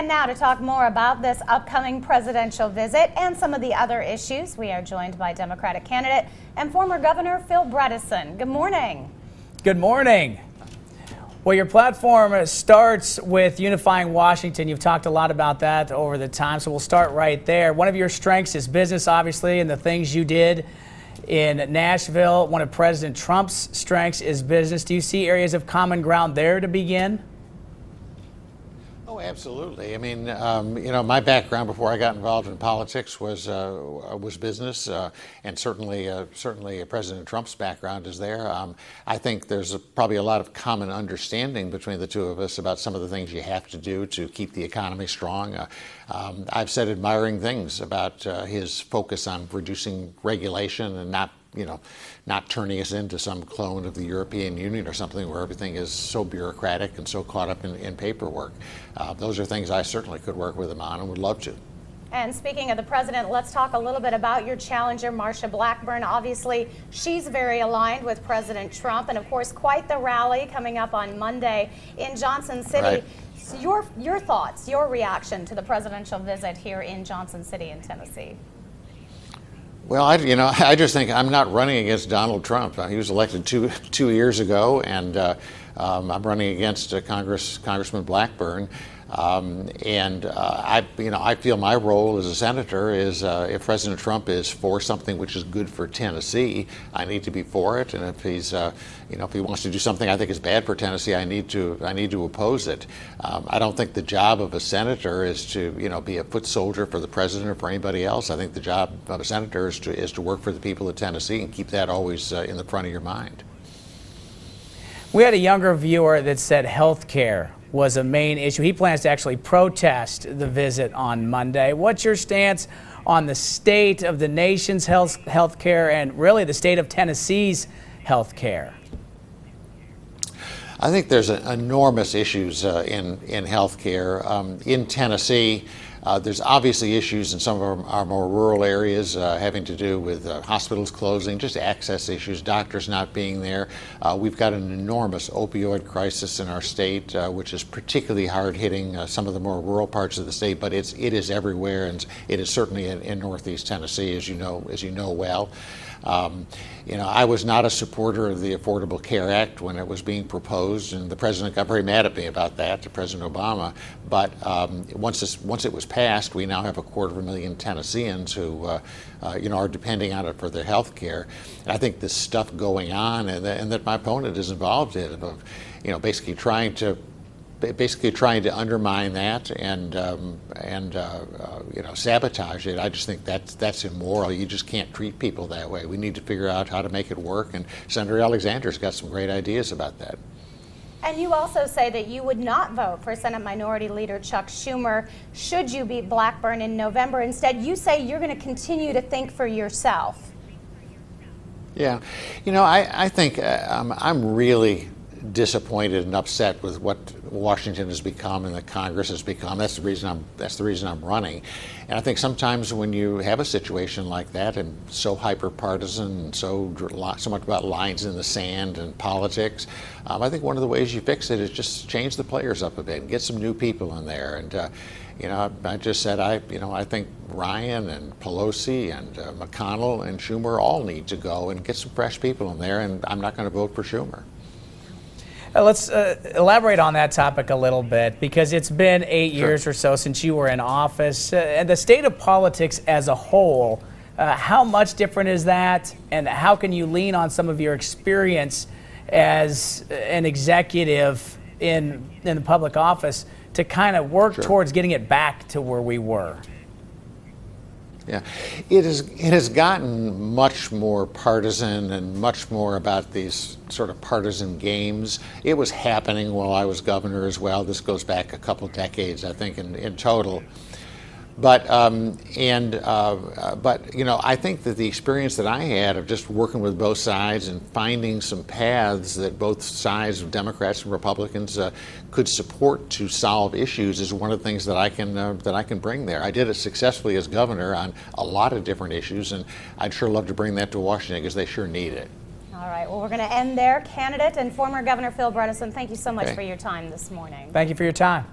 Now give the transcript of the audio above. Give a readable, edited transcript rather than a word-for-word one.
And now to talk more about this upcoming presidential visit and some of the other issues, we are joined by Democratic candidate and former Governor Phil Bredesen. Good morning. Good morning. Well, your platform starts with unifying Washington. You've talked a lot about that over the time, so we'll start right there. One of your strengths is business, obviously, and the things you did in Nashville. One of President Trump's strengths is business. Do you see areas of common ground there to begin? Oh, absolutely. I mean, my background before I got involved in politics was business, and certainly President Trump's background is there. I think there's probably a lot of common understanding between the two of us about some of the things you have to do to keep the economy strong. I've said admiring things about his focus on reducing regulation and not turning us into some clone of the European Union or something where everything is so bureaucratic and so caught up in paperwork. Those are things I certainly could work with him on and would love to. And speaking of the president, let's talk a little bit about your challenger, Marsha Blackburn. Obviously, she's very aligned with President Trump, and of course, quite the rally coming up on Monday in Johnson City. Right. So your thoughts, your reaction to the presidential visit here in Johnson City in Tennessee? Well, I just think I'm not running against Donald Trump. He was elected two years ago, and I'm running against Congressman Blackburn. I feel my role as a senator is if President Trump is for something which is good for Tennessee, I need to be for it. And if he's, if he wants to do something I think is bad for Tennessee, I need to oppose it. I don't think the job of a senator is to, be a foot soldier for the president or for anybody else. I think the job of a senator is to work for the people of Tennessee and keep that always in the front of your mind. We had a younger viewer that said health care was a main issue. He plans to actually protest the visit on Monday. What's your stance on the state of the nation's health care and really the state of Tennessee's health care? I think there's enormous issues in health care. In Tennessee, there's obviously issues in some of our more rural areas having to do with hospitals closing, just access issues, doctors not being there. We've got an enormous opioid crisis in our state, which is particularly hard hitting some of the more rural parts of the state, but it is everywhere, and it is certainly in Northeast Tennessee, as you know well. I was not a supporter of the Affordable Care Act when it was being proposed, and the president got very mad at me about that, to President Obama. But once it was passed, we now have 250,000 Tennesseans who, are depending on it for their health care. And I think this stuff going on, and that my opponent is involved in, of, basically trying to undermine that and sabotage it. I just think that's immoral. You just can't treat people that way. We need to figure out how to make it work, and Senator Alexander's got some great ideas about that. And you also say that you would not vote for Senate Minority Leader Chuck Schumer should you beat Blackburn in November. Instead, you say you're going to continue to think for yourself. Yeah, I think I'm really disappointed and upset with what Washington has become and the Congress has become. That's the reason I'm running. And I think sometimes when you have a situation like that and so hyper-partisan and so much about lines in the sand and politics, I think one of the ways you fix it is just change the players up a bit and get some new people in there. And I just said I think Ryan and Pelosi and McConnell and Schumer all need to go and get some fresh people in there. And I'm not going to vote for Schumer. Let's elaborate on that topic a little bit, because it's been 8 years or so since you were in office. And the state of politics as a whole, how much different is that? And how can you lean on some of your experience as an executive in the public office to kind of work towards getting it back to where we were? Yeah, it has gotten much more partisan and much more about these sort of partisan games. It was happening while I was governor as well. This goes back a couple decades, I think, in total. But I think that the experience that I had of just working with both sides and finding some paths that both sides of Democrats and Republicans could support to solve issues is one of the things that I can bring there. I did it successfully as governor on a lot of different issues, and I'd sure love to bring that to Washington because they sure need it. All right, well, we're going to end there. Candidate and former Governor Phil Bredesen, thank you so much for your time this morning. Thank you for your time.